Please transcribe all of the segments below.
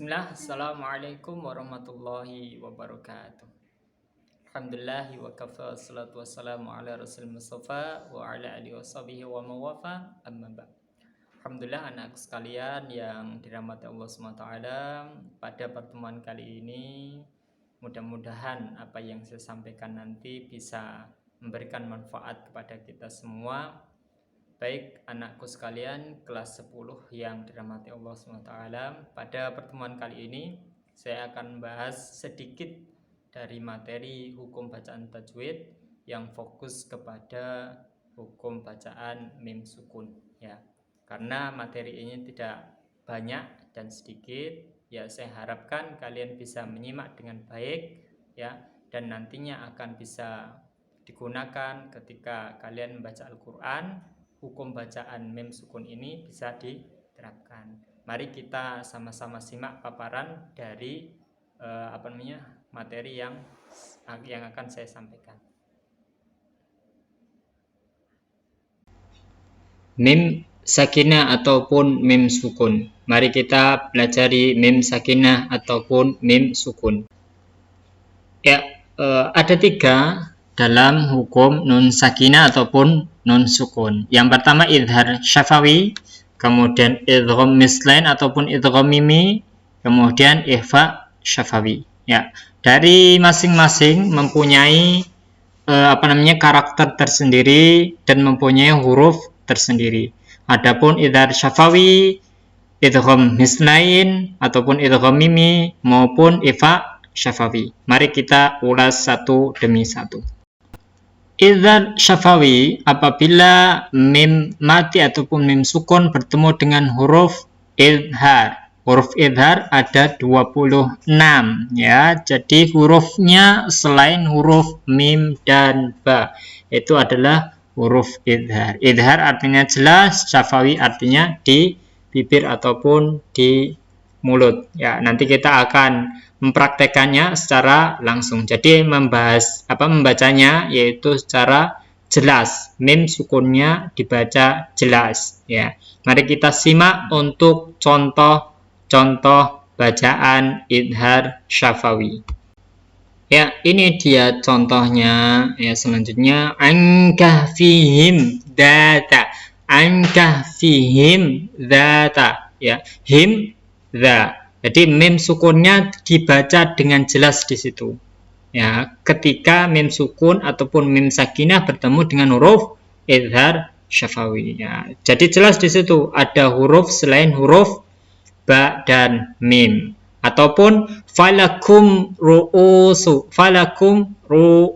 Bismillah, Assalamualaikum warahmatullahi wabarakatuh. Alhamdulillah wa kafa, salatu wassalamu ala rasul mustafa wa ala alihi wa sahbihi wa mawafa, amma ba'd. Alhamdulillah anak sekalian yang dirahmati Allah SWT, pada pertemuan kali ini mudah-mudahan apa yang saya sampaikan nanti bisa memberikan manfaat kepada kita semua. Baik anakku sekalian kelas 10 yang dirahmati Allah SWT, pada pertemuan kali ini saya akan bahas sedikit dari materi hukum bacaan tajwid yang fokus kepada hukum bacaan mim sukun ya. Karena materi ini tidak banyak dan sedikit ya, saya harapkan kalian bisa menyimak dengan baik ya, dan nantinya akan bisa digunakan ketika kalian membaca Al-Quran. Hukum bacaan mim sukun ini bisa diterapkan. Mari kita sama-sama simak paparan dari materi yang akan saya sampaikan. Mim sakinah ataupun mim sukun. Mari kita pelajari mim sakinah ataupun mim sukun. Ya, ada 3 dalam hukum nun sakinah ataupun nun sukun. Yang pertama idhar syafawi, kemudian idgham mislain ataupun idgham mimi, kemudian ikhfa syafawi. Ya, dari masing-masing mempunyai karakter tersendiri dan mempunyai huruf tersendiri. Adapun idhar syafawi, idgham mislain ataupun idgham mimi maupun ikhfa syafawi. Mari kita ulas satu demi satu. Idhar syafawi, apabila mim mati ataupun mim sukun bertemu dengan huruf idhar. Huruf idhar ada 26 ya. Jadi hurufnya selain huruf mim dan ba itu adalah huruf idhar. Idhar artinya jelas, syafawi artinya di bibir ataupun di mulut. Ya, nanti kita akan mempraktekannya secara langsung. Jadi membacanya yaitu secara jelas. Mim sukunnya dibaca jelas ya. Mari kita simak untuk contoh bacaan idhar syafawi. Ya, ini dia contohnya. Ya, selanjutnya angkah fihim data. Angkah fihim data. Ya, him dha. Jadi mim sukunnya dibaca dengan jelas di situ. Ya, ketika mim sukun ataupun mim sakinah bertemu dengan huruf idhar syafawi. Ya, jadi jelas di situ ada huruf selain huruf ba dan mim. Ataupun falakum ru'usu, falakum ru.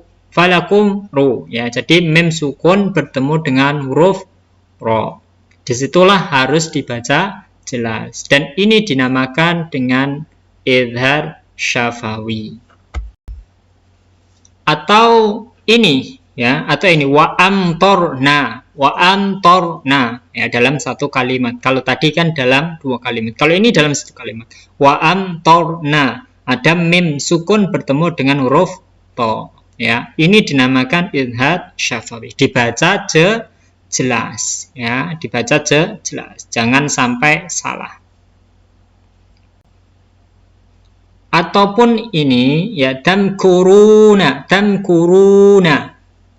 Ya, jadi mim sukun bertemu dengan huruf ro. Disitulah harus dibaca jelas, dan ini dinamakan dengan idhar syafawi. Atau ini ya, atau ini wa amtorna ya, dalam satu kalimat. Kalau tadi kan dalam 2 kalimat, kalau ini dalam 1 kalimat. Wa amtorna, ada mim sukun bertemu dengan huruf to ya, ini dinamakan idhar syafawi. Dibaca jelas ya, dibaca jelas, jangan sampai salah. Ataupun ini ya, tamkuruna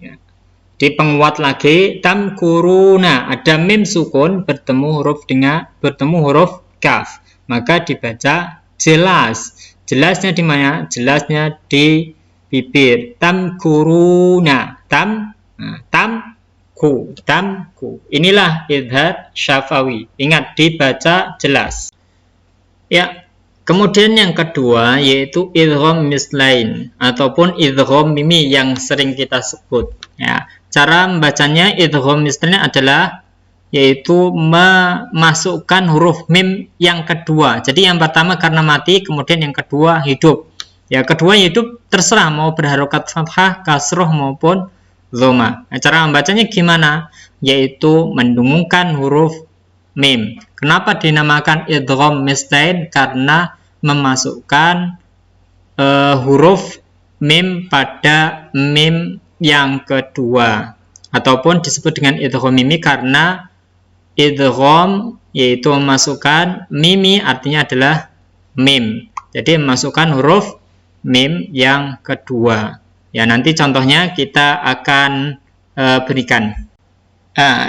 ya. Di penguat lagi tamkuruna, ada mim sukun bertemu huruf kaf, maka dibaca jelas. Jelasnya di mana? Jelasnya di bibir. Tamkuruna, tamku. Inilah idhar syafawi. Ingat, dibaca jelas. Ya, kemudian yang kedua yaitu idgham mislain ataupun idgham mimi yang sering kita sebut. Ya, cara membacanya idgham mislain adalah yaitu memasukkan huruf mim yang kedua. Jadi yang pertama karena mati, kemudian yang kedua hidup. Ya, kedua hidup terserah mau berharokat fathah, kasroh maupun dhamma. Nah, cara membacanya gimana? Yaitu mendengungkan huruf mim. Kenapa dinamakan idgham mislain? Karena memasukkan huruf mim pada mim yang kedua, ataupun disebut dengan idgham mimi karena idgham yaitu memasukkan mimi artinya adalah mim. Jadi memasukkan huruf mim yang kedua. Ya, nanti contohnya kita akan berikan.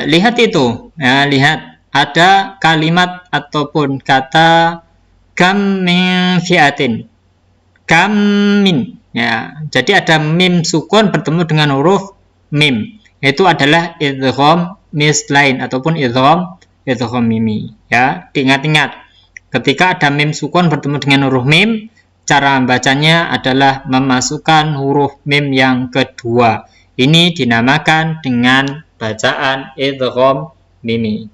Lihat itu, ya, lihat ada kalimat ataupun kata kam min fi'atin. Kam min. Ya, jadi ada mim sukun bertemu dengan huruf mim. Itu adalah idgham mislain ataupun idgham mimi. Ya, diingat-ingat. Ketika ada mim sukun bertemu dengan huruf mim, cara membacanya adalah memasukkan huruf mim yang kedua. Ini dinamakan dengan bacaan idgham mimi.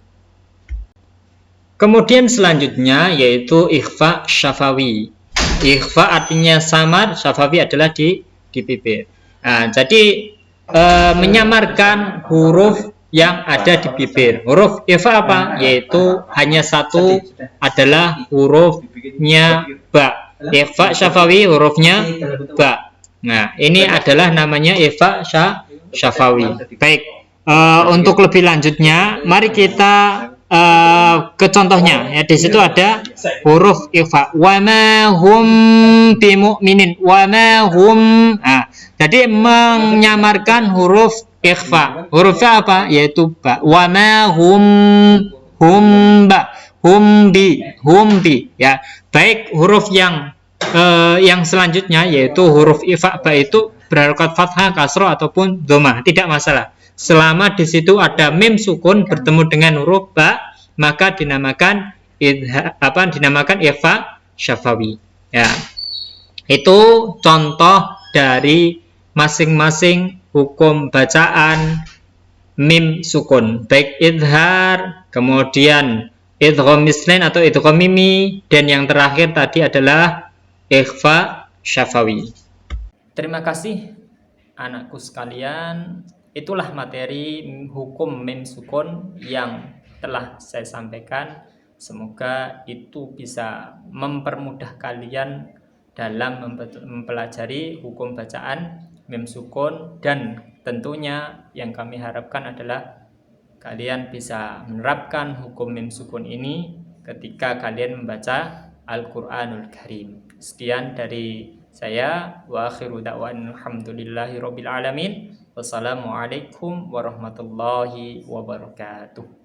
Kemudian selanjutnya yaitu ikhfa syafawi. Ikhfa artinya samar, syafawi adalah di bibir. Jadi menyamarkan huruf yang ada di bibir. Huruf ikhfa apa? Yaitu hanya satu, adalah hurufnya ba. Ikhfa syafawi hurufnya ba. Nah, ini adalah namanya ikhfa syafawi. Baik, untuk lebih lanjutnya, mari kita ke contohnya. Ya, di situ ada huruf ikhfa. Wa ma hum bimu'minin. Wa ma hum. Jadi menyamarkan huruf ikhfa. Hurufnya apa? Yaitu ba. Wa ma hum ba. Hum bi. Ya. Baik, huruf yang selanjutnya yaitu huruf ikhfa ba itu berharokat fathah, kasroh ataupun dhammah, tidak masalah. Selama di situ ada mim sukun bertemu dengan huruf ba, maka dinamakan ikhfa syafawi. Ya. Itu contoh dari masing-masing hukum bacaan mim sukun, baik idhar, kemudian idgham mislain atau idgham mimi, dan yang terakhir tadi adalah ikhfa syafawi. Terima kasih anakku sekalian. Itulah materi hukum mim sukun yang telah saya sampaikan. Semoga itu bisa mempermudah kalian dalam mempelajari hukum bacaan mim sukun, dan tentunya yang kami harapkan adalah kalian bisa menerapkan hukum mim sukun ini ketika kalian membaca Al-Qur'anul Karim. Sekian dari saya, wa akhiru da'wan alhamdulillahi rabbil alamin. Wassalamualaikum warahmatullahi wabarakatuh.